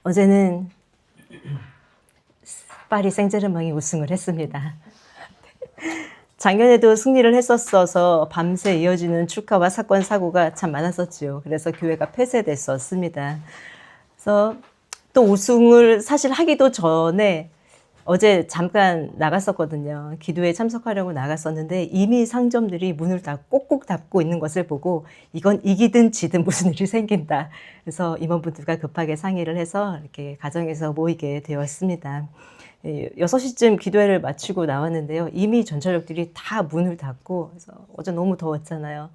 어제는 파리 생제르맹이 우승을 했습니다. 작년에도 승리를 했었어서 밤새 이어지는 축하와 사건 사고가 참 많았었지요. 그래서 교회가 폐쇄됐었습니다. 그래서 또 우승을 사실 하기도 전에 어제 잠깐 나갔었거든요. 기도에 참석하려고 나갔었는데 이미 상점들이 문을 다 꼭꼭 닫고 있는 것을 보고 이건 이기든 지든 무슨 일이 생긴다. 그래서 임원분들과 급하게 상의를 해서 이렇게 가정에서 모이게 되었습니다. 6시쯤 기도회를 마치고 나왔는데요. 이미 전철역들이 다 문을 닫고, 그래서 어제 너무 더웠잖아요.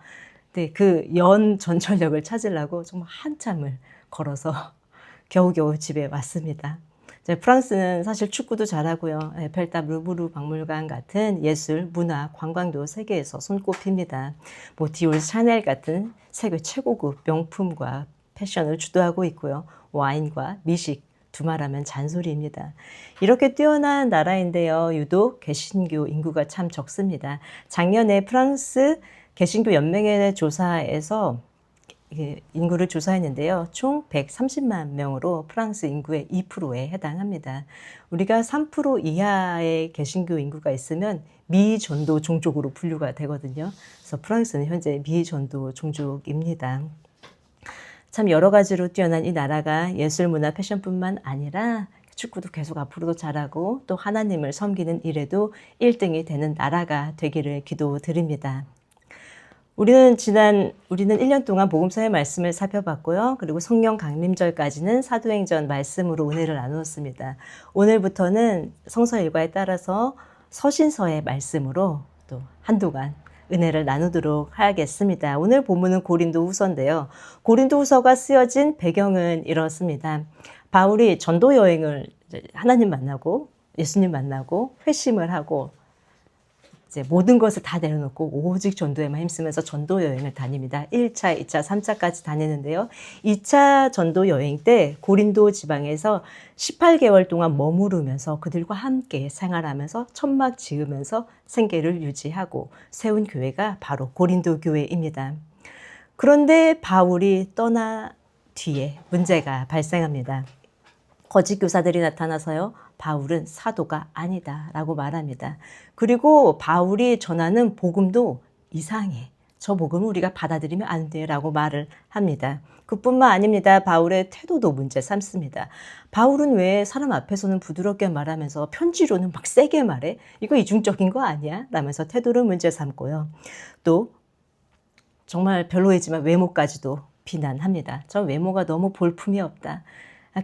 근데 그 연 전철역을 찾으려고 정말 한참을 걸어서 겨우겨우 집에 왔습니다. 프랑스는 사실 축구도 잘하고요. 에펠탑, 루브르 박물관 같은 예술, 문화, 관광도 세계에서 손꼽힙니다. 디올, 샤넬 같은 세계 최고급 명품과 패션을 주도하고 있고요. 와인과 미식, 두말하면 잔소리입니다. 이렇게 뛰어난 나라인데요. 유독 개신교 인구가 참 적습니다. 작년에 프랑스 개신교 연맹의 조사에서 인구를 조사했는데요. 총 130만 명으로 프랑스 인구의 2%에 해당합니다. 우리가 3% 이하의 개신교 인구가 있으면 미전도 종족으로 분류가 되거든요. 그래서 프랑스는 현재 미전도 종족입니다. 참 여러 가지로 뛰어난 이 나라가 예술, 문화, 패션뿐만 아니라 축구도 계속 앞으로도 잘하고 또 하나님을 섬기는 일에도 1등이 되는 나라가 되기를 기도드립니다. 우리는 1년 동안 복음서의 말씀을 살펴봤고요. 그리고 성령 강림절까지는 사도행전 말씀으로 은혜를 나누었습니다. 오늘부터는 성서 일과에 따라서 서신서의 말씀으로 또 한동안 은혜를 나누도록 하겠습니다. 오늘 본문은 고린도후서인데요. 고린도후서가 쓰여진 배경은 이렇습니다. 바울이 전도 여행을 하나님 만나고 예수님 만나고 회심을 하고 이제 모든 것을 다 내려놓고 오직 전도에만 힘쓰면서 전도 여행을 다닙니다. 1차, 2차, 3차까지 다니는데요. 2차 전도 여행 때 고린도 지방에서 18개월 동안 머무르면서 그들과 함께 생활하면서 천막 지으면서 생계를 유지하고 세운 교회가 바로 고린도 교회입니다. 그런데 바울이 떠나 뒤에 문제가 발생합니다. 거짓 교사들이 나타나서요. 바울은 사도가 아니다 라고 말합니다. 그리고 바울이 전하는 복음도 이상해. 저 복음을 우리가 받아들이면 안 돼 라고 말을 합니다. 그뿐만 아닙니다. 바울의 태도도 문제 삼습니다. 바울은 왜 사람 앞에서는 부드럽게 말하면서 편지로는 막 세게 말해? 이거 이중적인 거 아니야? 라면서 태도를 문제 삼고요. 또 정말 별로이지만 외모까지도 비난합니다. 저 외모가 너무 볼품이 없다.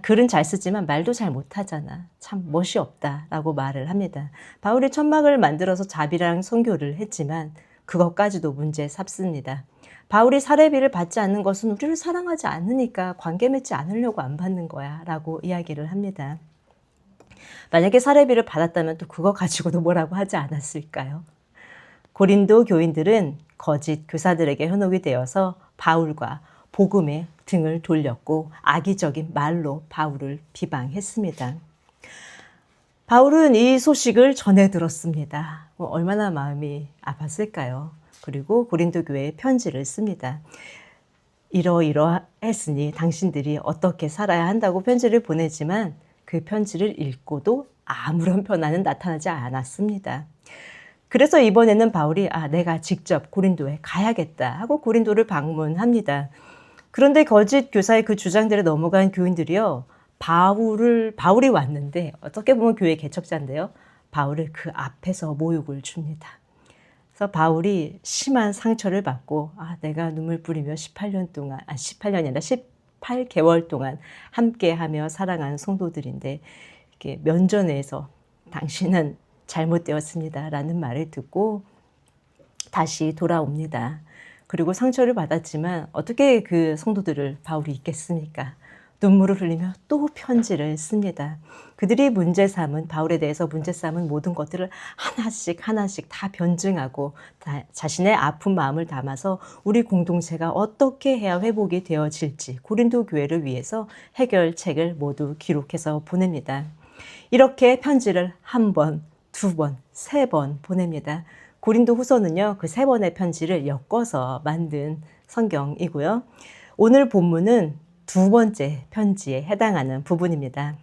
글은 잘 쓰지만 말도 잘 못하잖아. 참 멋이 없다라고 말을 합니다. 바울이 천막을 만들어서 자비랑 선교를 했지만 그것까지도 문제 삼습니다. 바울이 사례비를 받지 않는 것은 우리를 사랑하지 않으니까 관계 맺지 않으려고 안 받는 거야 라고 이야기를 합니다. 만약에 사례비를 받았다면 또 그거 가지고도 뭐라고 하지 않았을까요? 고린도 교인들은 거짓 교사들에게 현혹이 되어서 바울과 복음에 등을 돌렸고 악의적인 말로 바울을 비방했습니다. 바울은 이 소식을 전해 들었습니다. 얼마나 마음이 아팠을까요? 그리고 고린도 교회에 편지를 씁니다. 이러이러했으니 당신들이 어떻게 살아야 한다고 편지를 보내지만 그 편지를 읽고도 아무런 변화는 나타나지 않았습니다. 그래서 이번에는 바울이 내가 직접 고린도에 가야겠다 하고 고린도를 방문합니다. 그런데 거짓 교사의 그 주장들에 넘어간 교인들이요. 바울이 왔는데 어떻게 보면 교회 개척자인데요. 바울을 그 앞에서 모욕을 줍니다. 그래서 바울이 심한 상처를 받고 내가 눈물 뿌리며 18년이 아니라 18개월 동안 함께하며 사랑한 성도들인데 이렇게 면전에서 당신은 잘못되었습니다 라는 말을 듣고 다시 돌아옵니다. 그리고 상처를 받았지만 어떻게 그 성도들을 바울이 잊겠습니까? 눈물을 흘리며 또 편지를 씁니다. 그들이 바울에 대해서 문제 삼은 모든 것들을 하나씩 다 변증하고 자신의 아픈 마음을 담아서 우리 공동체가 어떻게 해야 회복이 되어질지 고린도 교회를 위해서 해결책을 모두 기록해서 보냅니다. 이렇게 편지를 1번, 2번, 3번 보냅니다. 고린도 후서는요, 그 3번의 편지를 엮어서 만든 성경이고요. 오늘 본문은 두 번째 편지에 해당하는 부분입니다.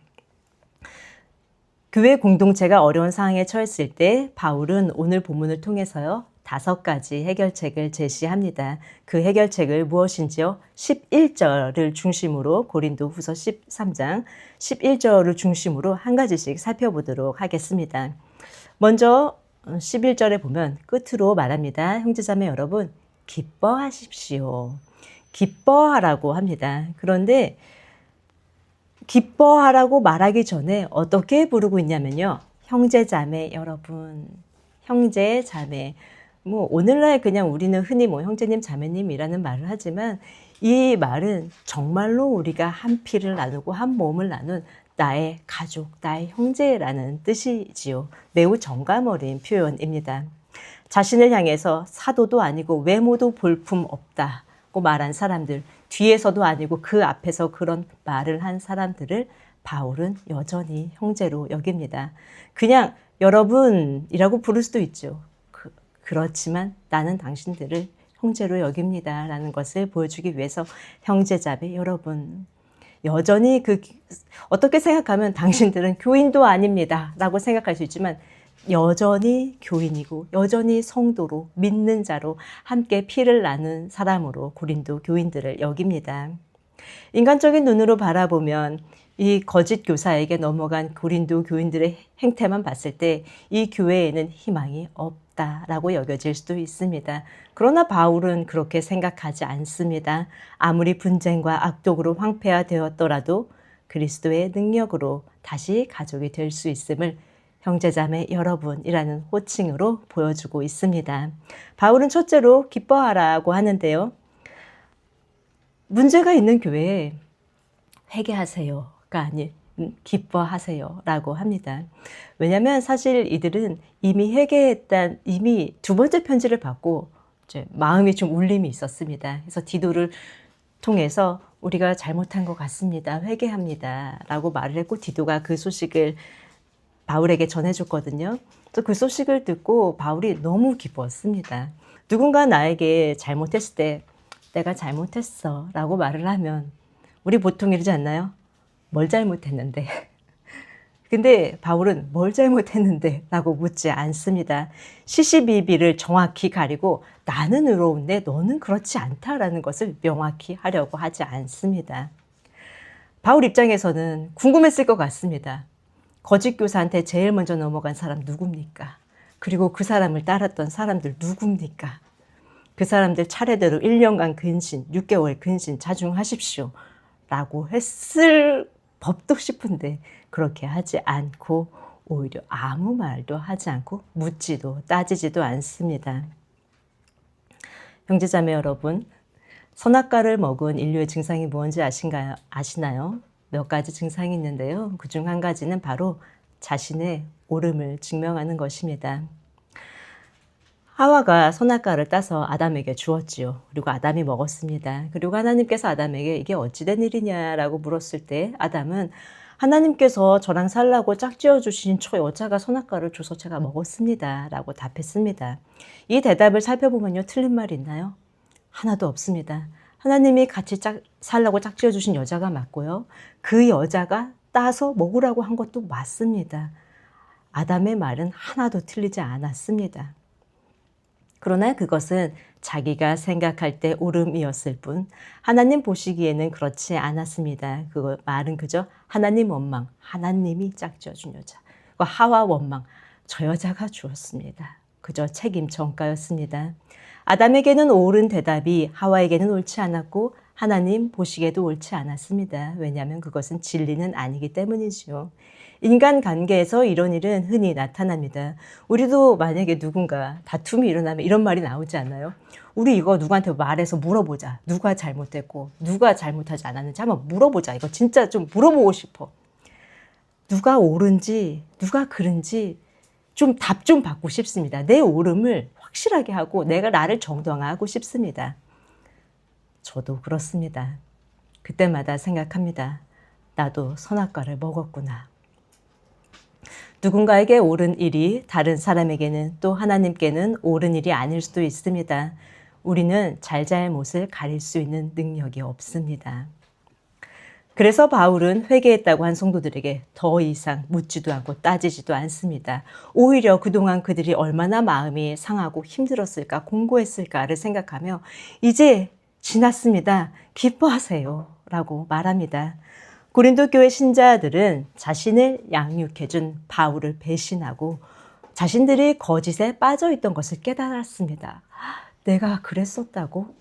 교회 공동체가 어려운 상황에 처했을 때 바울은 오늘 본문을 통해서요 5가지 해결책을 제시합니다. 그 해결책을 무엇인지요? 11절을 중심으로 고린도후서 13장 11절을 중심으로 한 가지씩 살펴보도록 하겠습니다. 먼저 11절에 보면 끝으로 말합니다. 형제자매 여러분, 기뻐하십시오. 기뻐하라고 합니다. 그런데 기뻐하라고 말하기 전에 어떻게 부르고 있냐면요. 형제자매 여러분, 형제자매. 오늘날 그냥 우리는 흔히 형제님, 자매님이라는 말을 하지만 이 말은 정말로 우리가 한 피를 나누고 한 몸을 나눈 나의 가족, 나의 형제라는 뜻이지요. 매우 정감 어린 표현입니다. 자신을 향해서 사도도 아니고 외모도 볼품 없다고 말한 사람들, 뒤에서도 아니고 그 앞에서 그런 말을 한 사람들을 바울은 여전히 형제로 여깁니다. 그냥 여러분이라고 부를 수도 있죠. 그렇지만 나는 당신들을 형제로 여깁니다. 라는 것을 보여주기 위해서 형제자매 여러분. 여전히 어떻게 생각하면 당신들은 교인도 아닙니다. 라고 생각할 수 있지만 여전히 교인이고 여전히 성도로 믿는 자로 함께 피를 나눈 사람으로 고린도 교인들을 여깁니다. 인간적인 눈으로 바라보면 이 거짓 교사에게 넘어간 고린도 교인들의 행태만 봤을 때 이 교회에는 희망이 없다라고 여겨질 수도 있습니다. 그러나 바울은 그렇게 생각하지 않습니다. 아무리 분쟁과 악독으로 황폐화되었더라도 그리스도의 능력으로 다시 가족이 될 수 있음을 형제자매 여러분이라는 호칭으로 보여주고 있습니다. 바울은 첫째로 기뻐하라고 하는데요. 문제가 있는 교회에 회개하세요가 아닌 기뻐하세요 라고 합니다. 왜냐하면 사실 이들은 이미 이미 두 번째 편지를 받고 이제 마음이 좀 울림이 있었습니다. 그래서 디도를 통해서 우리가 잘못한 것 같습니다. 회개합니다 라고 말을 했고 디도가 그 소식을 바울에게 전해줬거든요. 그 소식을 듣고 바울이 너무 기뻤습니다. 누군가 나에게 잘못했을 때 내가 잘못했어 라고 말을 하면 우리 보통 이러지 않나요? 뭘 잘못했는데? 근데 바울은 뭘 잘못했는데? 라고 묻지 않습니다. 시시비비를 정확히 가리고 나는 의로운데 너는 그렇지 않다라는 것을 명확히 하려고 하지 않습니다. 바울 입장에서는 궁금했을 것 같습니다. 거짓 교사한테 제일 먼저 넘어간 사람 누굽니까? 그리고 그 사람을 따랐던 사람들 누굽니까? 그 사람들 차례대로 1년간 근신, 6개월 근신 자중하십시오. 라고 했을 법도 싶은데 그렇게 하지 않고 오히려 아무 말도 하지 않고 묻지도 따지지도 않습니다. 형제자매 여러분, 선악과를 먹은 인류의 증상이 뭔지 아시나요? 몇 가지 증상이 있는데요. 그중 한 가지는 바로 자신의 옳음을 증명하는 것입니다. 하와가 선악과를 따서 아담에게 주었지요. 그리고 아담이 먹었습니다. 그리고 하나님께서 아담에게 이게 어찌된 일이냐라고 물었을 때 아담은 하나님께서 저랑 살라고 짝지어 주신 저 여자가 선악과를 줘서 제가 먹었습니다. 라고 답했습니다. 이 대답을 살펴보면요. 틀린 말이 있나요? 하나도 없습니다. 하나님이 같이 살라고 짝지어 주신 여자가 맞고요. 그 여자가 따서 먹으라고 한 것도 맞습니다. 아담의 말은 하나도 틀리지 않았습니다. 그러나 그것은 자기가 생각할 때 옳음이었을 뿐 하나님 보시기에는 그렇지 않았습니다. 그 말은 그저 하나님 원망, 하나님이 짝지어 준 여자. 하와 원망, 저 여자가 주었습니다. 그저 책임 전가였습니다. 아담에게는 옳은 대답이 하와에게는 옳지 않았고 하나님 보시기에도 옳지 않았습니다. 왜냐하면 그것은 진리는 아니기 때문이지요. 인간관계에서 이런 일은 흔히 나타납니다. 우리도 만약에 누군가 다툼이 일어나면 이런 말이 나오지 않나요? 우리 이거 누구한테 말해서 물어보자. 누가 잘못했고 누가 잘못하지 않았는지 한번 물어보자. 이거 진짜 좀 물어보고 싶어. 누가 옳은지 누가 그른지 좀 답 좀 받고 싶습니다. 내 옳음을 확실하게 하고 내가 나를 정당화하고 싶습니다. 저도 그렇습니다. 그때마다 생각합니다. 나도 선악과를 먹었구나. 누군가에게 옳은 일이 다른 사람에게는 또 하나님께는 옳은 일이 아닐 수도 있습니다. 우리는 잘잘못을 가릴 수 있는 능력이 없습니다. 그래서 바울은 회개했다고 한 성도들에게 더 이상 묻지도 않고 따지지도 않습니다. 오히려 그동안 그들이 얼마나 마음이 상하고 힘들었을까, 공고했을까를 생각하며 이제 지났습니다. 기뻐하세요. 라고 말합니다. 고린도 교회 신자들은 자신을 양육해준 바울을 배신하고 자신들이 거짓에 빠져있던 것을 깨달았습니다. 내가 그랬었다고?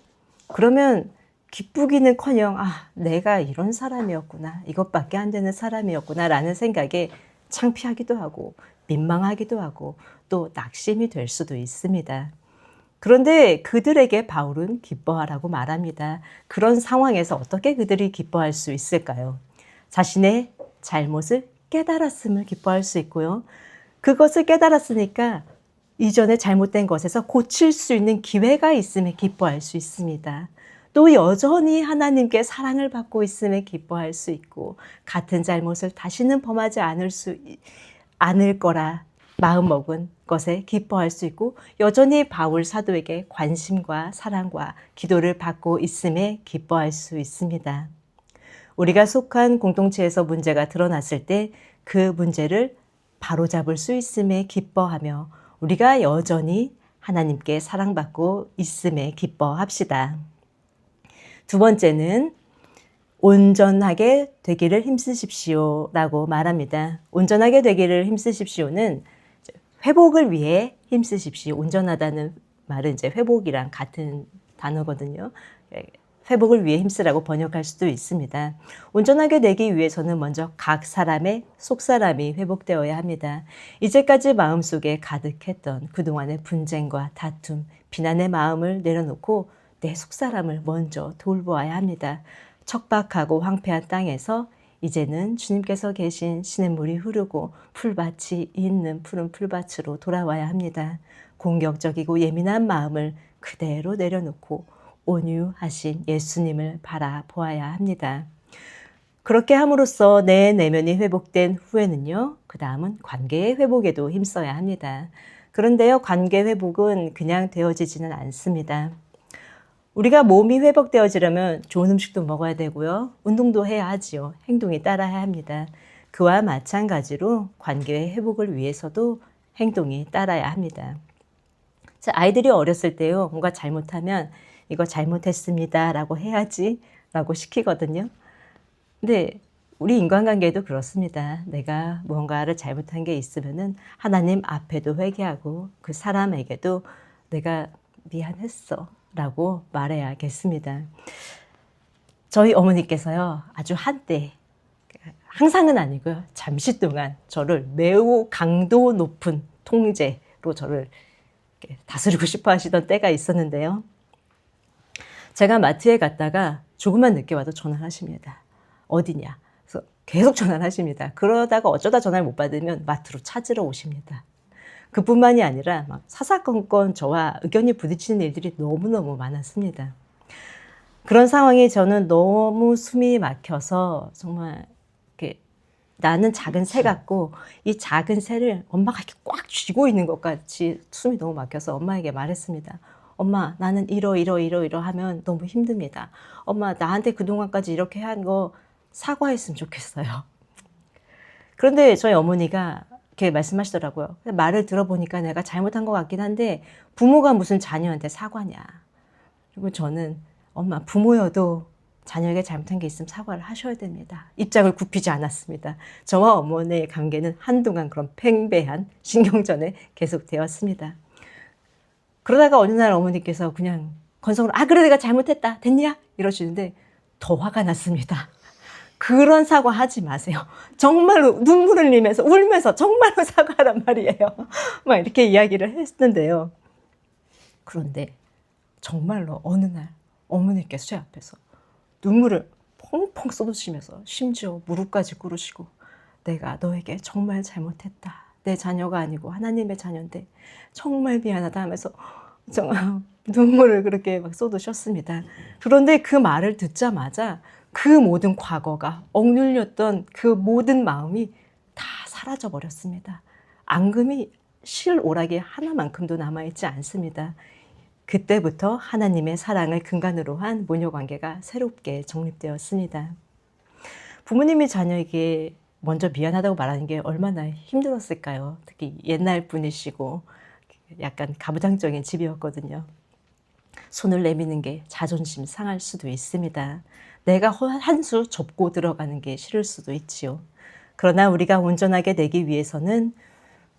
그러면 기쁘기는커녕 내가 이런 사람이었구나, 이것밖에 안 되는 사람이었구나 라는 생각에 창피하기도 하고 민망하기도 하고 또 낙심이 될 수도 있습니다. 그런데 그들에게 바울은 기뻐하라고 말합니다. 그런 상황에서 어떻게 그들이 기뻐할 수 있을까요? 자신의 잘못을 깨달았음을 기뻐할 수 있고요. 그것을 깨달았으니까 이전에 잘못된 것에서 고칠 수 있는 기회가 있음에 기뻐할 수 있습니다. 또 여전히 하나님께 사랑을 받고 있음에 기뻐할 수 있고 같은 잘못을 다시는 범하지 않을 거라 마음먹은 것에 기뻐할 수 있고 여전히 바울 사도에게 관심과 사랑과 기도를 받고 있음에 기뻐할 수 있습니다. 우리가 속한 공동체에서 문제가 드러났을 때 그 문제를 바로잡을 수 있음에 기뻐하며 우리가 여전히 하나님께 사랑받고 있음에 기뻐합시다. 두 번째는 온전하게 되기를 힘쓰십시오 라고 말합니다. 온전하게 되기를 힘쓰십시오는 회복을 위해 힘쓰십시오. 온전하다는 말은 이제 회복이랑 같은 단어거든요. 회복을 위해 힘쓰라고 번역할 수도 있습니다. 온전하게 되기 위해서는 먼저 각 사람의 속사람이 회복되어야 합니다. 이제까지 마음속에 가득했던 그동안의 분쟁과 다툼, 비난의 마음을 내려놓고 내 속사람을 먼저 돌보아야 합니다. 척박하고 황폐한 땅에서 이제는 주님께서 계신 시냇물이 흐르고 풀밭이 있는 푸른 풀밭으로 돌아와야 합니다. 공격적이고 예민한 마음을 그대로 내려놓고 온유하신 예수님을 바라보아야 합니다. 그렇게 함으로써 내 내면이 회복된 후에는요, 그 다음은 관계의 회복에도 힘써야 합니다. 그런데요, 관계 회복은 그냥 되어지지는 않습니다. 우리가 몸이 회복되어지려면 좋은 음식도 먹어야 되고요. 운동도 해야 하지요. 행동이 따라야 합니다. 그와 마찬가지로 관계의 회복을 위해서도 행동이 따라야 합니다. 자, 아이들이 어렸을 때요, 뭔가 잘못하면 이거 잘못했습니다 라고 해야지 라고 시키거든요. 근데 우리 인간관계도 그렇습니다. 내가 무언가를 잘못한 게 있으면은 하나님 앞에도 회개하고 그 사람에게도 내가 미안했어 라고 말해야겠습니다. 저희 어머니께서요, 아주 한때, 항상은 아니고요, 잠시 동안 저를 매우 강도 높은 통제로 저를 다스리고 싶어 하시던 때가 있었는데요. 제가 마트에 갔다가 조금만 늦게 와도 전화를 하십니다. 어디냐? 그래서 계속 전화를 하십니다. 그러다가 어쩌다 전화를 못 받으면 마트로 찾으러 오십니다. 그뿐만이 아니라 막 사사건건 저와 의견이 부딪히는 일들이 너무너무 많았습니다. 그런 상황에 저는 너무 숨이 막혀서 정말 이렇게 나는 작은 새 같고 이 작은 새를 엄마가 이렇게 꽉 쥐고 있는 것 같이 숨이 너무 막혀서 엄마에게 말했습니다. 엄마, 나는 이러하면 너무 힘듭니다. 엄마, 나한테 그동안까지 이렇게 한 거 사과했으면 좋겠어요. 그런데 저희 어머니가 이렇게 말씀하시더라고요. 말을 들어보니까 내가 잘못한 것 같긴 한데 부모가 무슨 자녀한테 사과냐. 그리고 저는 엄마, 부모여도 자녀에게 잘못한 게 있으면 사과를 하셔야 됩니다. 입장을 굽히지 않았습니다. 저와 어머니의 관계는 한동안 그런 팽배한 신경전에 계속되었습니다. 그러다가 어느 날 어머니께서 그냥 건성으로 그래 내가 잘못했다 됐냐? 이러시는데 더 화가 났습니다. 그런 사과 하지 마세요. 정말로 눈물 흘리면서 울면서 정말로 사과하란 말이에요. 막 이렇게 이야기를 했는데요. 그런데 정말로 어느 날 어머니께서 제 앞에서 눈물을 펑펑 쏟으시면서 심지어 무릎까지 꿇으시고 내가 너에게 정말 잘못했다. 내 자녀가 아니고 하나님의 자녀인데 정말 미안하다 하면서 정말 눈물을 그렇게 막 쏟으셨습니다. 그런데 그 말을 듣자마자 그 모든 과거가 억눌렸던 그 모든 마음이 다 사라져 버렸습니다. 앙금이 실 오락이 하나만큼도 남아있지 않습니다. 그때부터 하나님의 사랑을 근간으로 한 모녀관계가 새롭게 정립되었습니다. 부모님이 자녀에게 먼저 미안하다고 말하는 게 얼마나 힘들었을까요? 특히 옛날 분이시고 약간 가부장적인 집이었거든요. 손을 내미는 게 자존심 상할 수도 있습니다. 내가 한 수 접고 들어가는 게 싫을 수도 있지요. 그러나 우리가 온전하게 되기 위해서는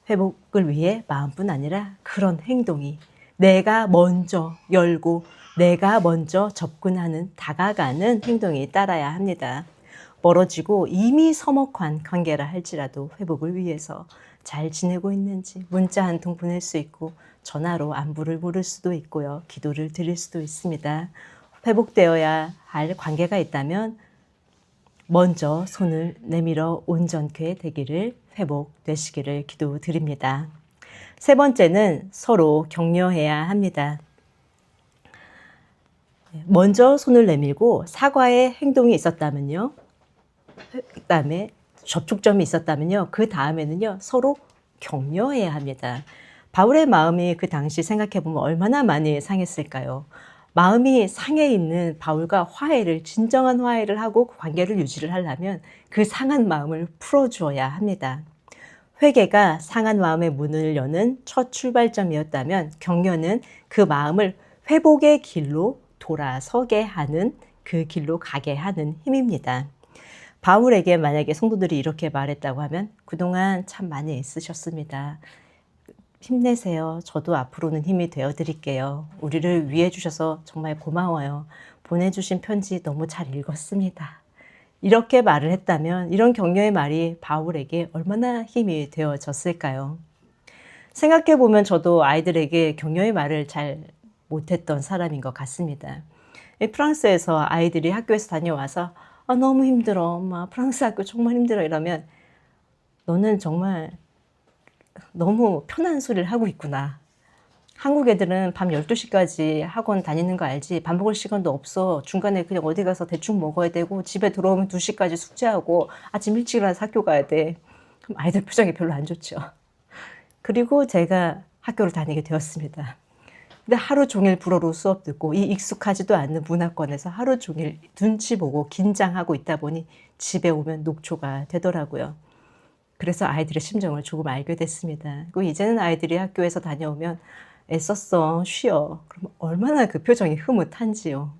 회복을 위해 마음뿐 아니라 그런 행동이 내가 먼저 열고 내가 먼저 접근하는 다가가는 행동이 따라야 합니다. 멀어지고 이미 서먹한 관계라 할지라도 회복을 위해서 잘 지내고 있는지 문자 한 통 보낼 수 있고 전화로 안부를 물을 수도 있고요. 기도를 드릴 수도 있습니다. 회복되어야 할 관계가 있다면 먼저 손을 내밀어 온전케 되기를 회복되시기를 기도드립니다. 세 번째는 서로 격려해야 합니다. 먼저 손을 내밀고 사과의 행동이 있었다면요. 그다음에 접촉점이 있었다면요. 그 다음에는요. 서로 격려해야 합니다. 바울의 마음이 그 당시 생각해 보면 얼마나 많이 상했을까요? 마음이 상해 있는 바울과 화해를 진정한 화해를 하고 관계를 유지를 하려면 그 상한 마음을 풀어주어야 합니다. 회개가 상한 마음의 문을 여는 첫 출발점이었다면 격려는 그 마음을 회복의 길로 돌아서게 하는 그 길로 가게 하는 힘입니다. 바울에게 만약에 성도들이 이렇게 말했다고 하면 그동안 참 많이 애쓰셨습니다. 힘내세요. 저도 앞으로는 힘이 되어드릴게요. 우리를 위해 주셔서 정말 고마워요. 보내주신 편지 너무 잘 읽었습니다. 이렇게 말을 했다면 이런 격려의 말이 바울에게 얼마나 힘이 되어졌을까요? 생각해보면 저도 아이들에게 격려의 말을 잘 못했던 사람인 것 같습니다. 프랑스에서 아이들이 학교에서 다녀와서 너무 힘들어. 엄마 프랑스 학교 정말 힘들어. 이러면 너는 정말 너무 편한 소리를 하고 있구나. 한국 애들은 밤 12시까지 학원 다니는 거 알지? 밥 먹을 시간도 없어. 중간에 그냥 어디 가서 대충 먹어야 되고 집에 들어오면 2시까지 숙제하고 아침 일찍 일어나서 학교 가야 돼. 그럼 아이들 표정이 별로 안 좋죠. 그리고 제가 학교를 다니게 되었습니다. 근데 하루 종일 불어로 수업 듣고 이 익숙하지도 않는 문화권에서 하루 종일 눈치 보고 긴장하고 있다 보니 집에 오면 녹초가 되더라고요. 그래서 아이들의 심정을 조금 알게 됐습니다. 그리고 이제는 아이들이 학교에서 다녀오면 애썼어, 쉬어. 그럼 얼마나 그 표정이 흐뭇한지요.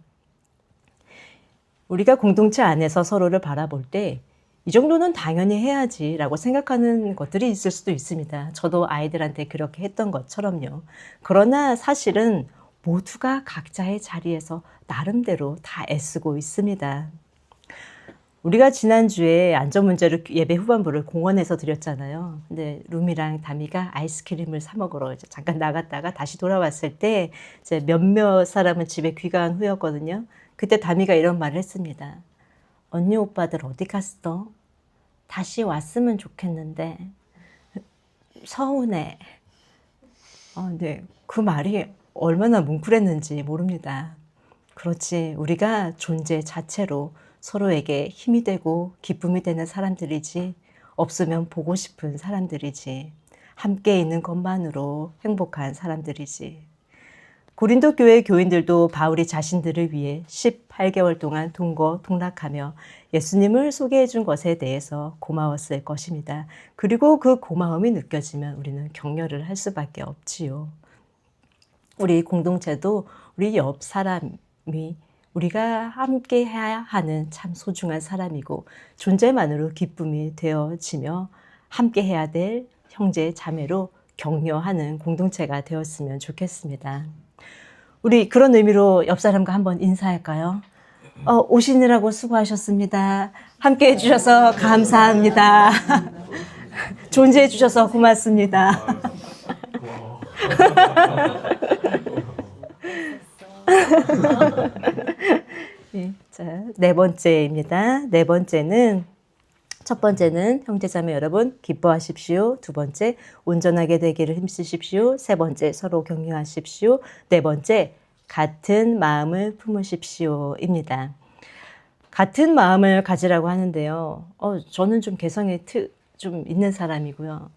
우리가 공동체 안에서 서로를 바라볼 때 이 정도는 당연히 해야지 라고 생각하는 것들이 있을 수도 있습니다. 저도 아이들한테 그렇게 했던 것처럼요. 그러나 사실은 모두가 각자의 자리에서 나름대로 다 애쓰고 있습니다. 우리가 지난주에 안전 문제를 예배 후반부를 공원에서 드렸잖아요. 근데 루미랑 다미가 아이스크림을 사 먹으러 이제 잠깐 나갔다가 다시 돌아왔을 때 이제 몇몇 사람은 집에 귀가한 후였거든요. 그때 다미가 이런 말을 했습니다. 언니 오빠들 어디 갔어? 다시 왔으면 좋겠는데 서운해. 근데 그 말이 얼마나 뭉클했는지 모릅니다. 그렇지, 우리가 존재 자체로 서로에게 힘이 되고 기쁨이 되는 사람들이지, 없으면 보고 싶은 사람들이지, 함께 있는 것만으로 행복한 사람들이지. 고린도 교회 교인들도 바울이 자신들을 위해 18개월 동안 동거동락하며 예수님을 소개해 준 것에 대해서 고마웠을 것입니다. 그리고 그 고마움이 느껴지면 우리는 격려를 할 수밖에 없지요. 우리 공동체도 우리 옆 사람이 우리가 함께 해야 하는 참 소중한 사람이고 존재만으로 기쁨이 되어지며 함께 해야 될 형제 자매로 격려하는 공동체가 되었으면 좋겠습니다. 우리 그런 의미로 옆 사람과 한번 인사할까요? 오시느라고 수고하셨습니다. 함께 해주셔서 감사합니다. 존재해 주셔서 고맙습니다. 자, 네 번째입니다. 네 번째는 첫 번째는 형제자매 여러분 기뻐하십시오. 두 번째 온전하게 되기를 힘쓰십시오. 세 번째 서로 격려하십시오. 네 번째 같은 마음을 품으십시오입니다. 같은 마음을 가지라고 하는데요. 저는 좀 개성이 좀 있는 사람이고요.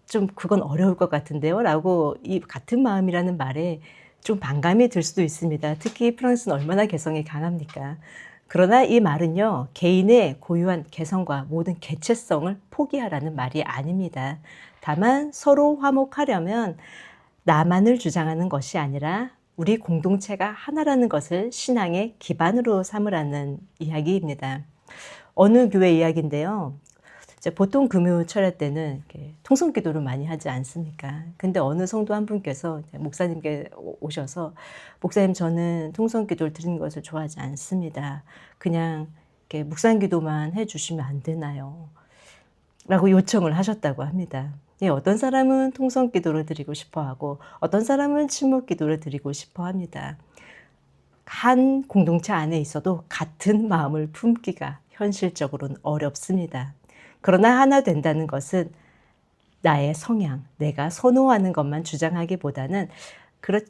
좀 그건 어려울 것 같은데요. 라고 이 같은 마음이라는 말에 좀 반감이 들 수도 있습니다. 특히 프랑스는 얼마나 개성이 강합니까? 그러나 이 말은요, 개인의 고유한 개성과 모든 개체성을 포기하라는 말이 아닙니다. 다만 서로 화목하려면 나만을 주장하는 것이 아니라 우리 공동체가 하나라는 것을 신앙의 기반으로 삼으라는 이야기입니다. 어느 교회 이야기인데요. 이제 보통 금요철야 때는 이렇게 통성기도를 많이 하지 않습니까? 근데 어느 성도 한 분께서 목사님께 오셔서 목사님, 저는 통성기도를 드리는 것을 좋아하지 않습니다. 그냥 이렇게 묵상기도만 해주시면 안 되나요? 라고 요청을 하셨다고 합니다. 예, 어떤 사람은 통성기도를 드리고 싶어하고 어떤 사람은 침묵기도를 드리고 싶어합니다. 한 공동체 안에 있어도 같은 마음을 품기가 현실적으로는 어렵습니다. 그러나 하나 된다는 것은 나의 성향, 내가 선호하는 것만 주장하기보다는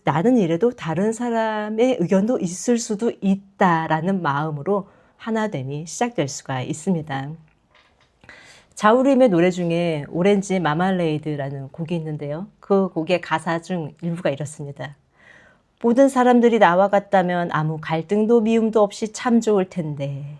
나는 이래도 다른 사람의 의견도 있을 수도 있다라는 마음으로 하나됨이 시작될 수가 있습니다. 자우림의 노래 중에 오렌지 마말레이드라는 곡이 있는데요. 그 곡의 가사 중 일부가 이렇습니다. 모든 사람들이 나와 같다면 아무 갈등도 미움도 없이 참 좋을 텐데.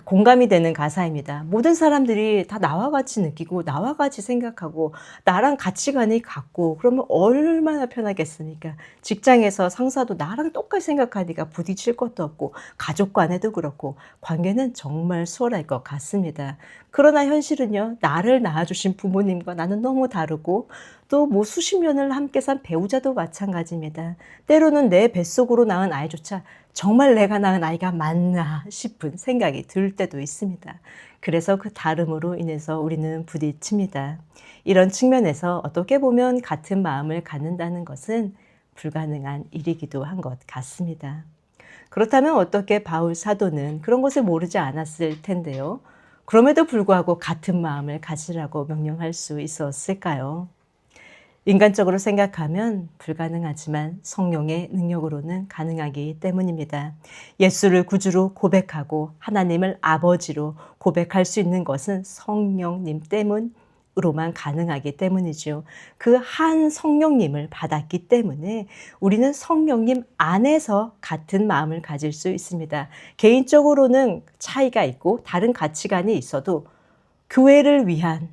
공감이 되는 가사입니다. 모든 사람들이 다 나와 같이 느끼고 나와 같이 생각하고 나랑 가치관이 같고 그러면 얼마나 편하겠습니까? 직장에서 상사도 나랑 똑같이 생각하니까 부딪힐 것도 없고 가족 간에도 그렇고 관계는 정말 수월할 것 같습니다. 그러나 현실은요, 나를 낳아주신 부모님과 나는 너무 다르고 또 뭐 수십 년을 함께 산 배우자도 마찬가지입니다. 때로는 내 뱃속으로 낳은 아이조차 정말 내가 낳은 아이가 맞나 싶은 생각이 들 때도 있습니다. 그래서 그 다름으로 인해서 우리는 부딪힙니다. 이런 측면에서 어떻게 보면 같은 마음을 갖는다는 것은 불가능한 일이기도 한 것 같습니다. 그렇다면 어떻게 바울 사도는 그런 것을 모르지 않았을 텐데요. 그럼에도 불구하고 같은 마음을 가지라고 명령할 수 있었을까요? 인간적으로 생각하면 불가능하지만 성령의 능력으로는 가능하기 때문입니다. 예수를 구주로 고백하고 하나님을 아버지로 고백할 수 있는 것은 성령님 때문으로만 가능하기 때문이죠. 그 한 성령님을 받았기 때문에 우리는 성령님 안에서 같은 마음을 가질 수 있습니다. 개인적으로는 차이가 있고 다른 가치관이 있어도 교회를 위한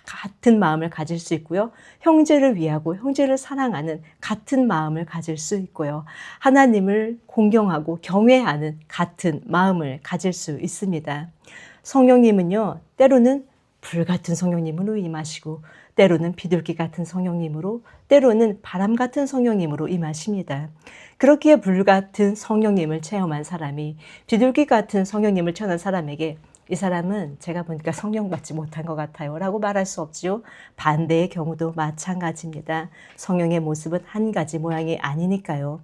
같은 마음을 가질 수 있고요. 형제를 위하고 형제를 사랑하는 같은 마음을 가질 수 있고요. 하나님을 공경하고 경외하는 같은 마음을 가질 수 있습니다. 성령님은요, 때로는 불같은 성령님으로 임하시고 때로는 비둘기 같은 성령님으로, 때로는 바람 같은 성령님으로 임하십니다. 그렇기에 불같은 성령님을 체험한 사람이 비둘기 같은 성령님을 체험한 사람에게 이 사람은 제가 보니까 성령 받지 못한 것 같아요 라고 말할 수 없지요. 반대의 경우도 마찬가지입니다. 성령의 모습은 한 가지 모양이 아니니까요.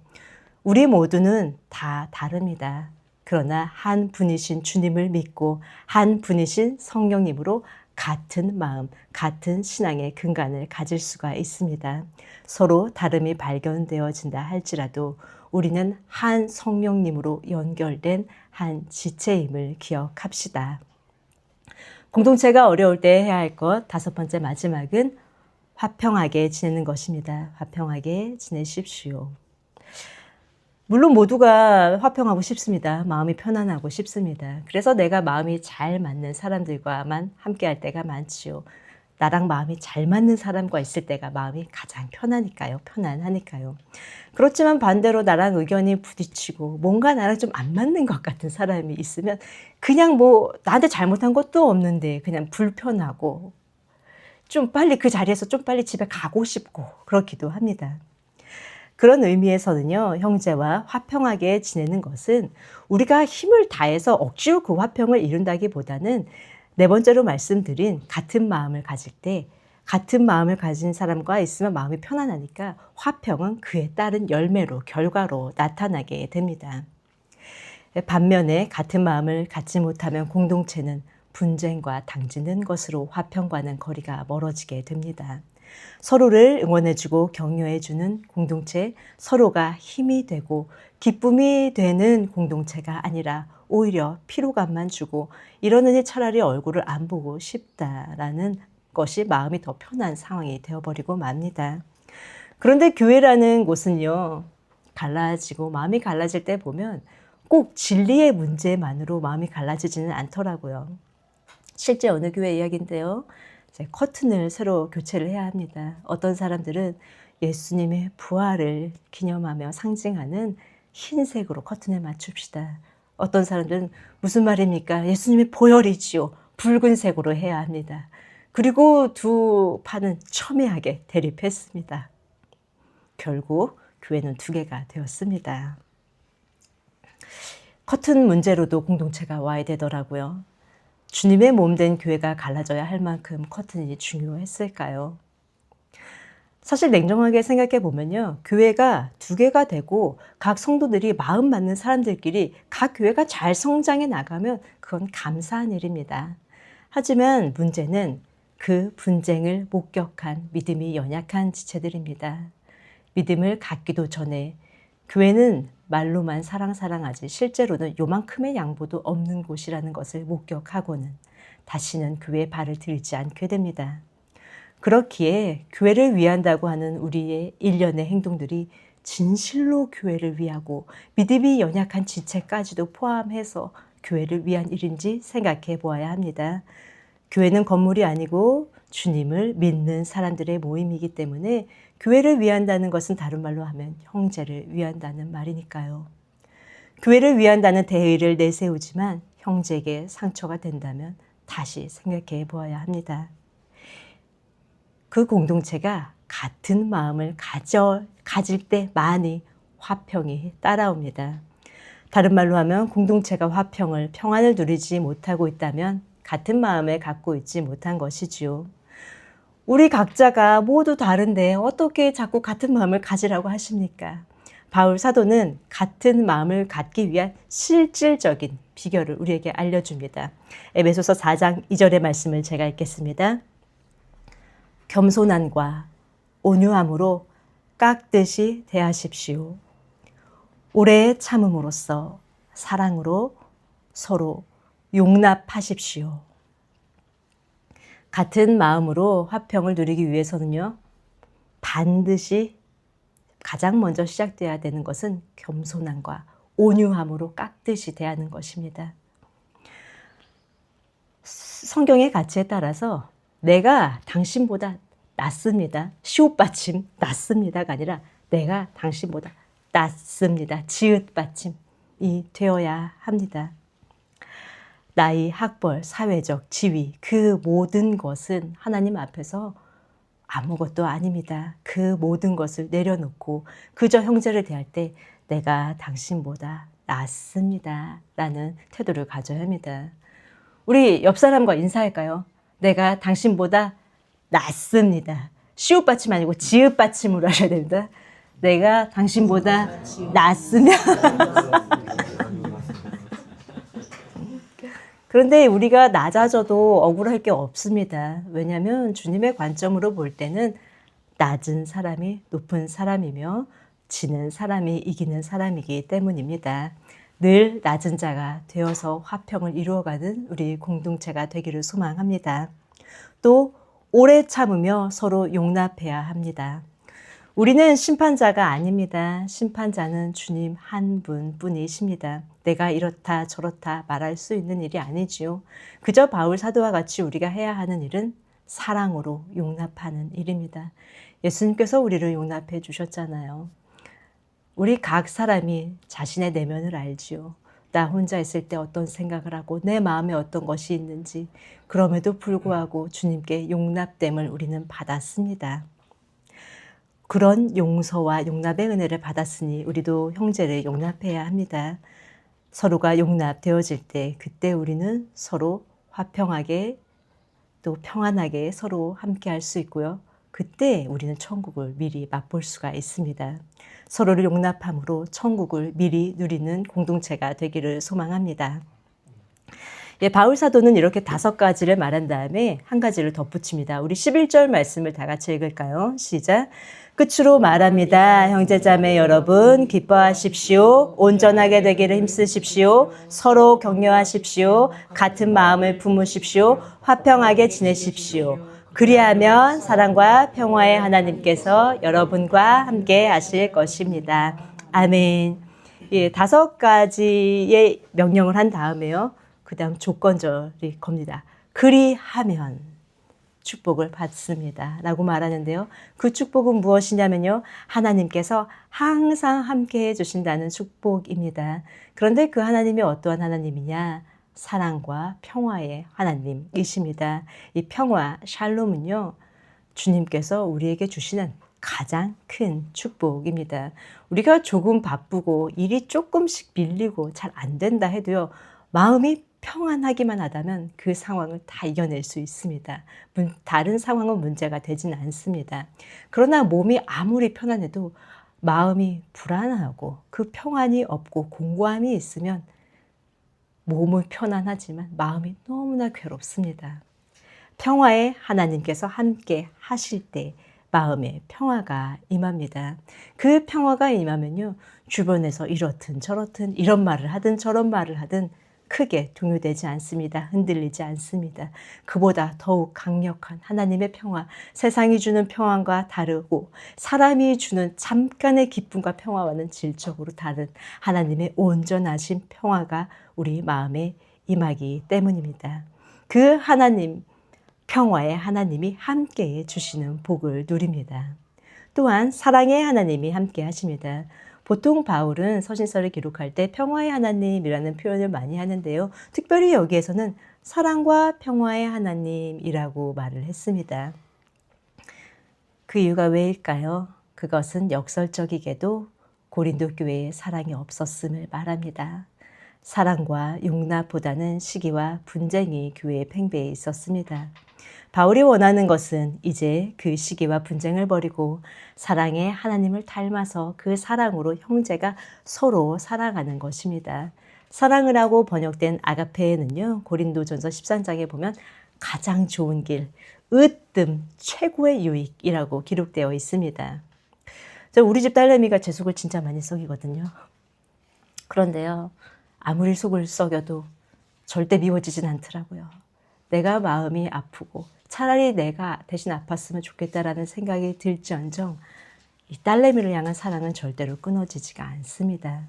우리 모두는 다 다릅니다. 그러나 한 분이신 주님을 믿고 한 분이신 성령님으로 같은 마음, 같은 신앙의 근간을 가질 수가 있습니다. 서로 다름이 발견되어진다 할지라도 우리는 한 성령님으로 연결된 한 지체임을 기억합시다. 공동체가 어려울 때 해야 할 것 다섯 번째 마지막은 화평하게 지내는 것입니다. 화평하게 지내십시오. 물론 모두가 화평하고 싶습니다. 마음이 편안하고 싶습니다. 그래서 내가 마음이 잘 맞는 사람들과만 함께할 때가 많지요. 나랑 마음이 잘 맞는 사람과 있을 때가 마음이 가장 편안하니까요. 그렇지만 반대로 나랑 의견이 부딪히고 뭔가 나랑 좀 안 맞는 것 같은 사람이 있으면 그냥 뭐 나한테 잘못한 것도 없는데 그냥 불편하고 좀 빨리 그 자리에서 좀 빨리 집에 가고 싶고 그렇기도 합니다. 그런 의미에서는요, 형제와 화평하게 지내는 것은 우리가 힘을 다해서 억지로 그 화평을 이룬다기보다는 네 번째로 말씀드린 같은 마음을 가질 때 같은 마음을 가진 사람과 있으면 마음이 편안하니까 화평은 그에 따른 열매로, 결과로 나타나게 됩니다. 반면에 같은 마음을 갖지 못하면 공동체는 분쟁과 당지는 것으로 화평과는 거리가 멀어지게 됩니다. 서로를 응원해주고 격려해주는 공동체, 서로가 힘이 되고 기쁨이 되는 공동체가 아니라 오히려 피로감만 주고 이러느니 차라리 얼굴을 안 보고 싶다라는 것이 마음이 더 편한 상황이 되어버리고 맙니다. 그런데 교회라는 곳은요, 갈라지고 마음이 갈라질 때 보면 꼭 진리의 문제만으로 마음이 갈라지지는 않더라고요. 실제 어느 교회 이야기인데요. 이제 커튼을 새로 교체를 해야 합니다. 어떤 사람들은 예수님의 부활을 기념하며 상징하는 흰색으로 커튼을 맞춥시다. 어떤 사람들은 무슨 말입니까? 예수님의 보혈이지요. 붉은색으로 해야 합니다. 그리고 두 파는 첨예하게 대립했습니다. 결국 교회는 두 개가 되었습니다. 커튼 문제로도 공동체가 와야 되더라고요. 주님의 몸된 교회가 갈라져야 할 만큼 커튼이 중요했을까요? 사실 냉정하게 생각해 보면요. 교회가 두 개가 되고 각 성도들이 마음 맞는 사람들끼리 각 교회가 잘 성장해 나가면 그건 감사한 일입니다. 하지만 문제는 그 분쟁을 목격한 믿음이 연약한 지체들입니다. 믿음을 갖기도 전에 교회는 말로만 사랑하지 실제로는 요만큼의 양보도 없는 곳이라는 것을 목격하고는 다시는 교회에 발을 들이지 않게 됩니다. 그렇기에 교회를 위한다고 하는 우리의 일련의 행동들이 진실로 교회를 위하고 믿음이 연약한 지체까지도 포함해서 교회를 위한 일인지 생각해 보아야 합니다. 교회는 건물이 아니고 주님을 믿는 사람들의 모임이기 때문에 교회를 위한다는 것은 다른 말로 하면 형제를 위한다는 말이니까요. 교회를 위한다는 대의를 내세우지만 형제에게 상처가 된다면 다시 생각해 보아야 합니다. 그 공동체가 같은 마음을 가질 때만이 화평이 따라옵니다. 다른 말로 하면 공동체가 평안을 누리지 못하고 있다면 같은 마음을 갖고 있지 못한 것이지요. 우리 각자가 모두 다른데 어떻게 자꾸 같은 마음을 가지라고 하십니까? 바울 사도는 같은 마음을 갖기 위한 실질적인 비결을 우리에게 알려줍니다. 에베소서 4장 2절의 말씀을 제가 읽겠습니다. 겸손함과 온유함으로 깍듯이 대하십시오. 오래 참음으로써 사랑으로 서로 용납하십시오. 같은 마음으로 화평을 누리기 위해서는요, 반드시 가장 먼저 시작돼야 되는 것은 겸손함과 온유함으로 깍듯이 대하는 것입니다. 성경의 가치에 따라서 내가 당신보다 낫습니다. 시옷받침 낫습니다가 아니라 내가 당신보다 낫습니다. 지읒받침이 되어야 합니다. 나이, 학벌, 사회적 지위, 그 모든 것은 하나님 앞에서 아무것도 아닙니다. 그 모든 것을 내려놓고 그저 형제를 대할 때 내가 당신보다 낫습니다. 라는 태도를 가져야 합니다. 우리 옆 사람과 인사할까요? 내가 당신보다 낫습니다. 시옷받침 아니고 지읒받침으로 하셔야 됩니다. 내가 당신보다 낫으면 그런데 우리가 낮아져도 억울할 게 없습니다. 왜냐하면 주님의 관점으로 볼 때는 낮은 사람이 높은 사람이며 지는 사람이 이기는 사람이기 때문입니다. 늘 낮은 자가 되어서 화평을 이루어가는 우리 공동체가 되기를 소망합니다. 또 오래 참으며 서로 용납해야 합니다. 우리는 심판자가 아닙니다. 심판자는 주님 한 분뿐이십니다. 내가 이렇다 저렇다 말할 수 있는 일이 아니지요. 그저 바울 사도와 같이 우리가 해야 하는 일은 사랑으로 용납하는 일입니다. 예수님께서 우리를 용납해 주셨잖아요. 우리 각 사람이 자신의 내면을 알지요. 나 혼자 있을 때 어떤 생각을 하고 내 마음에 어떤 것이 있는지, 그럼에도 불구하고 주님께 용납됨을 우리는 받았습니다. 그런 용서와 용납의 은혜를 받았으니 우리도 형제를 용납해야 합니다. 서로가 용납되어질 때 그때 우리는 서로 화평하게 또 평안하게 서로 함께 할 수 있고요. 그때 우리는 천국을 미리 맛볼 수가 있습니다. 서로를 용납함으로 천국을 미리 누리는 공동체가 되기를 소망합니다. 예, 바울 사도는 이렇게 5가지를 말한 다음에 한 가지를 덧붙입니다. 우리 11절 말씀을 다 같이 읽을까요? 시작. 끝으로 말합니다. 형제자매 여러분, 기뻐하십시오. 온전하게 되기를 힘쓰십시오. 서로 격려하십시오. 같은 마음을 품으십시오. 화평하게 지내십시오. 그리하면 사랑과 평화의 하나님께서 여러분과 함께 하실 것입니다. 아멘. 예, 5가지의 명령을 한 다음에요. 그 다음 조건절이 겁니다. 그리하면 축복을 받습니다. 라고 말하는데요. 그 축복은 무엇이냐면요. 하나님께서 항상 함께 해주신다는 축복입니다. 그런데 그 하나님이 어떠한 하나님이냐? 사랑과 평화의 하나님이십니다. 이 평화, 샬롬은요. 주님께서 우리에게 주시는 가장 큰 축복입니다. 우리가 조금 바쁘고 일이 조금씩 밀리고 잘 안 된다 해도요. 마음이 평안하기만 하다면 그 상황을 다 이겨낼 수 있습니다. 다른 상황은 문제가 되진 않습니다. 그러나 몸이 아무리 편안해도 마음이 불안하고 그 평안이 없고 공고함이 있으면 몸은 편안하지만 마음이 너무나 괴롭습니다. 평화의 하나님께서 함께 하실 때 마음에 평화가 임합니다. 그 평화가 임하면요. 주변에서 이렇든 저렇든 이런 말을 하든 저런 말을 하든 크게 동요되지 않습니다. 흔들리지 않습니다. 그보다 더욱 강력한 하나님의 평화, 세상이 주는 평안과 다르고 사람이 주는 잠깐의 기쁨과 평화와는 질적으로 다른 하나님의 온전하신 평화가 우리 마음에 임하기 때문입니다. 그 하나님, 평화의 하나님이 함께해 주시는 복을 누립니다. 또한 사랑의 하나님이 함께 하십니다. 보통 바울은 서신서를 기록할 때 평화의 하나님이라는 표현을 많이 하는데요. 특별히 여기에서는 사랑과 평화의 하나님이라고 말을 했습니다. 그 이유가 왜일까요? 그것은 역설적이게도 고린도 교회에 사랑이 없었음을 말합니다. 사랑과 용납보다는 시기와 분쟁이 교회의 팽배에 있었습니다. 바울이 원하는 것은 이제 그 시기와 분쟁을 버리고 사랑의 하나님을 닮아서 그 사랑으로 형제가 서로 사랑하는 것입니다. 사랑을 하고 번역된 아가페는요. 고린도전서 13장에 보면 가장 좋은 길, 으뜸, 최고의 유익이라고 기록되어 있습니다. 우리 집 딸내미가 제 속을 진짜 많이 썩이거든요. 그런데요. 아무리 속을 썩여도 절대 미워지진 않더라고요. 내가 마음이 아프고 차라리 내가 대신 아팠으면 좋겠다라는 생각이 들지언정 이 딸내미를 향한 사랑은 절대로 끊어지지가 않습니다.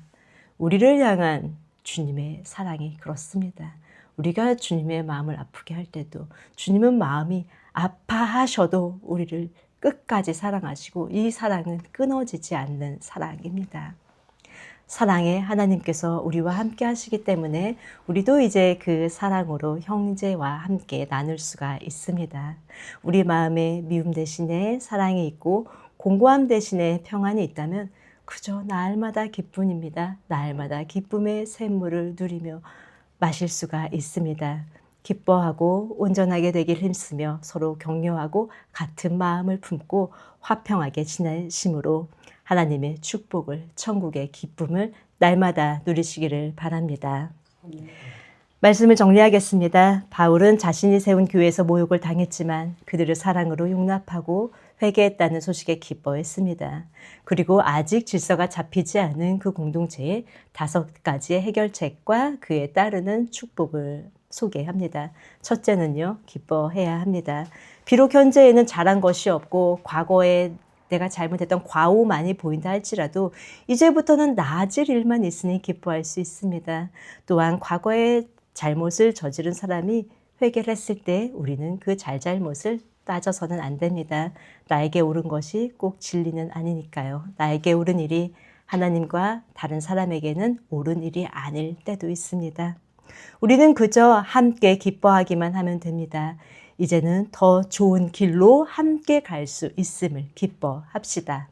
우리를 향한 주님의 사랑이 그렇습니다. 우리가 주님의 마음을 아프게 할 때도 주님은 마음이 아파하셔도 우리를 끝까지 사랑하시고 이 사랑은 끊어지지 않는 사랑입니다. 사랑의 하나님께서 우리와 함께 하시기 때문에 우리도 이제 그 사랑으로 형제와 함께 나눌 수가 있습니다. 우리 마음에 미움 대신에 사랑이 있고 공고함 대신에 평안이 있다면 그저 날마다 기쁨입니다. 날마다 기쁨의 샘물을 누리며 마실 수가 있습니다. 기뻐하고 온전하게 되길 힘쓰며 서로 격려하고 같은 마음을 품고 화평하게 지내심으로 하나님의 축복을, 천국의 기쁨을 날마다 누리시기를 바랍니다. 말씀을 정리하겠습니다. 바울은 자신이 세운 교회에서 모욕을 당했지만 그들을 사랑으로 용납하고 회개했다는 소식에 기뻐했습니다. 그리고 아직 질서가 잡히지 않은 그 공동체의 5가지의 해결책과 그에 따르는 축복을 소개합니다. 첫째는요, 기뻐해야 합니다. 비록 현재에는 잘한 것이 없고 과거에 내가 잘못했던 과오만이 보인다 할지라도 이제부터는 나아질 일만 있으니 기뻐할 수 있습니다. 또한 과거에 잘못을 저지른 사람이 회개를 했을 때 우리는 그 잘잘못을 따져서는 안 됩니다. 나에게 옳은 것이 꼭 진리는 아니니까요. 나에게 옳은 일이 하나님과 다른 사람에게는 옳은 일이 아닐 때도 있습니다. 우리는 그저 함께 기뻐하기만 하면 됩니다. 이제는 더 좋은 길로 함께 갈 수 있음을 기뻐합시다.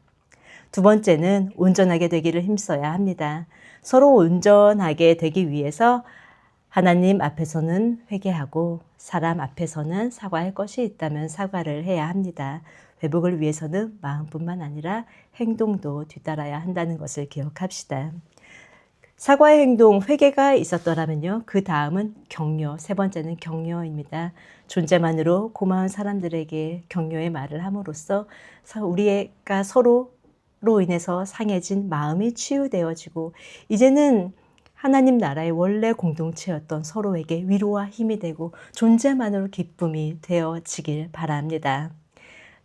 두 번째는 온전하게 되기를 힘써야 합니다. 서로 온전하게 되기 위해서 하나님 앞에서는 회개하고 사람 앞에서는 사과할 것이 있다면 사과를 해야 합니다. 회복을 위해서는 마음뿐만 아니라 행동도 뒤따라야 한다는 것을 기억합시다. 사과의 행동, 회개가 있었더라면요. 그 다음은 격려, 세 번째는 격려입니다. 존재만으로 고마운 사람들에게 격려의 말을 함으로써 우리가 서로로 인해서 상해진 마음이 치유되어지고 이제는 하나님 나라의 원래 공동체였던 서로에게 위로와 힘이 되고 존재만으로 기쁨이 되어지길 바랍니다.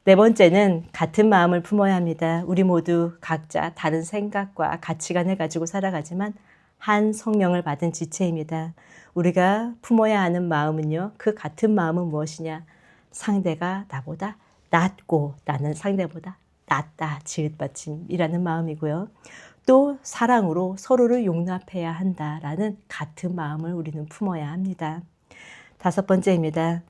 네 번째는 같은 마음을 품어야 합니다. 우리 모두 각자 다른 생각과 가치관을 가지고 살아가지만 한 성령을 받은 지체입니다. 우리가 품어야 하는 마음은요, 그 같은 마음은 무엇이냐? 상대가 나보다 낫고 나는 상대보다 낫다, 지읒받침이라는 마음이고요. 또 사랑으로 서로를 용납해야 한다라는 같은 마음을 우리는 품어야 합니다. 다섯 번째입니다.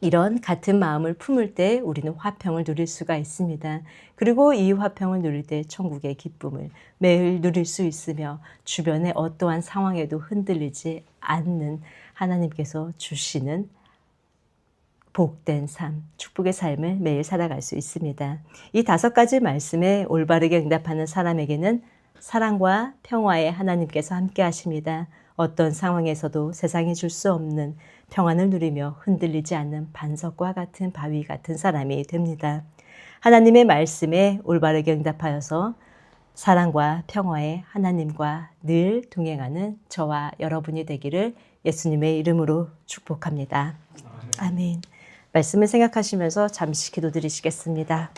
이런 같은 마음을 품을 때 우리는 화평을 누릴 수가 있습니다. 그리고 이 화평을 누릴 때 천국의 기쁨을 매일 누릴 수 있으며 주변의 어떠한 상황에도 흔들리지 않는 하나님께서 주시는 복된 삶, 축복의 삶을 매일 살아갈 수 있습니다. 이 다섯 가지 말씀에 올바르게 응답하는 사람에게는 사랑과 평화의 하나님께서 함께 하십니다. 어떤 상황에서도 세상이 줄 수 없는 평안을 누리며 흔들리지 않는 반석과 같은 바위 같은 사람이 됩니다. 하나님의 말씀에 올바르게 응답하여서 사랑과 평화의 하나님과 늘 동행하는 저와 여러분이 되기를 예수님의 이름으로 축복합니다. 아멘. 말씀을 생각하시면서 잠시 기도드리시겠습니다.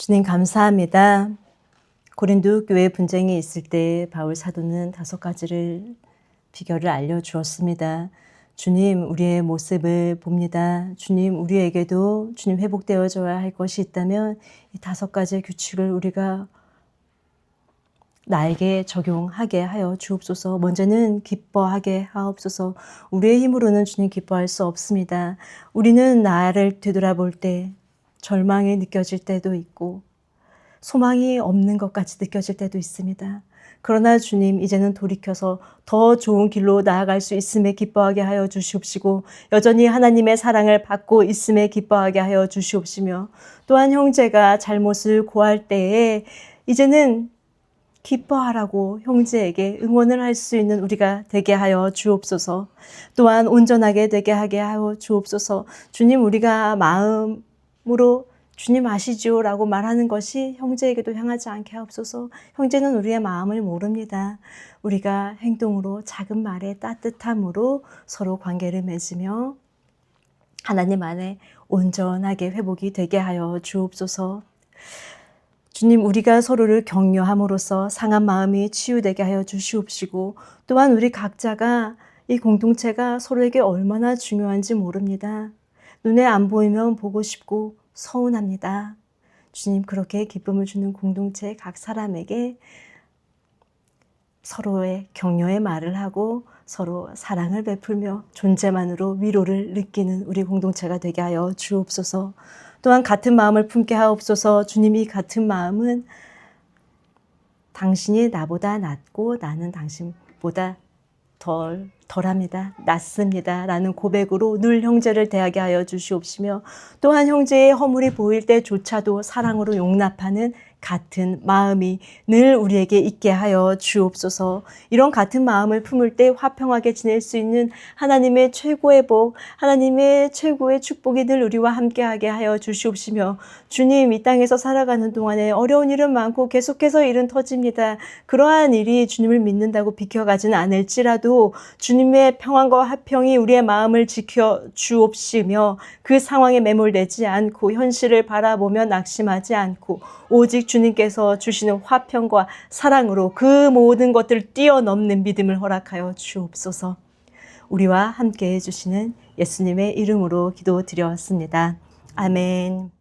주님 감사합니다. 고린도 교회 분쟁이 있을 때 바울 사도는 5가지를 비결을 알려주었습니다. 주님, 우리의 모습을 봅니다. 주님, 우리에게도 주님 회복되어져야 할 것이 있다면 이 5가지의 규칙을 우리가 나에게 적용하게 하여 주옵소서. 먼저는 기뻐하게 하옵소서. 우리의 힘으로는 주님 기뻐할 수 없습니다. 우리는 나를 되돌아볼 때 절망이 느껴질 때도 있고 소망이 없는 것 같이 느껴질 때도 있습니다. 그러나 주님, 이제는 돌이켜서 더 좋은 길로 나아갈 수 있음에 기뻐하게 하여 주시옵시고 여전히 하나님의 사랑을 받고 있음에 기뻐하게 하여 주시옵시며 또한 형제가 잘못을 고할 때에 이제는 기뻐하라고 형제에게 응원을 할 수 있는 우리가 되게 하여 주옵소서. 또한 온전하게 되게 하게 하여 주옵소서. 주님, 우리가 마음으로 주님 아시죠? 라고 말하는 것이 형제에게도 향하지 않게 하옵소서. 형제는 우리의 마음을 모릅니다. 우리가 행동으로 작은 말에 따뜻함으로 서로 관계를 맺으며 하나님 안에 온전하게 회복이 되게 하여 주옵소서. 주님, 우리가 서로를 격려함으로써 상한 마음이 치유되게 하여 주시옵시고 또한 우리 각자가 이 공동체가 서로에게 얼마나 중요한지 모릅니다. 눈에 안 보이면 보고 싶고 서운합니다. 주님, 그렇게 기쁨을 주는 공동체 각 사람에게 서로의 격려의 말을 하고 서로 사랑을 베풀며 존재만으로 위로를 느끼는 우리 공동체가 되게 하여 주옵소서. 또한 같은 마음을 품게 하옵소서. 주님, 이 같은 마음은 당신이 나보다 낫고 나는 당신보다 덜합니다. 낫습니다. 라는 고백으로 늘 형제를 대하게 하여 주시옵시며 또한 형제의 허물이 보일 때조차도 사랑으로 용납하는 같은 마음이 늘 우리에게 있게 하여 주옵소서. 이런 같은 마음을 품을 때 화평하게 지낼 수 있는 하나님의 최고의 복, 하나님의 최고의 축복이 늘 우리와 함께하게 하여 주시옵시며 주님, 이 땅에서 살아가는 동안에 어려운 일은 많고 계속해서 일은 터집니다. 그러한 일이 주님을 믿는다고 비켜가지는 않을지라도 주님의 평안과 화평이 우리의 마음을 지켜 주옵시며 그 상황에 매몰되지 않고 현실을 바라보며 낙심하지 않고 오직 주님께서 주시는 화평과 사랑으로 그 모든 것들을 뛰어넘는 믿음을 허락하여 주옵소서. 우리와 함께 해주시는 예수님의 이름으로 기도드렸습니다. 아멘.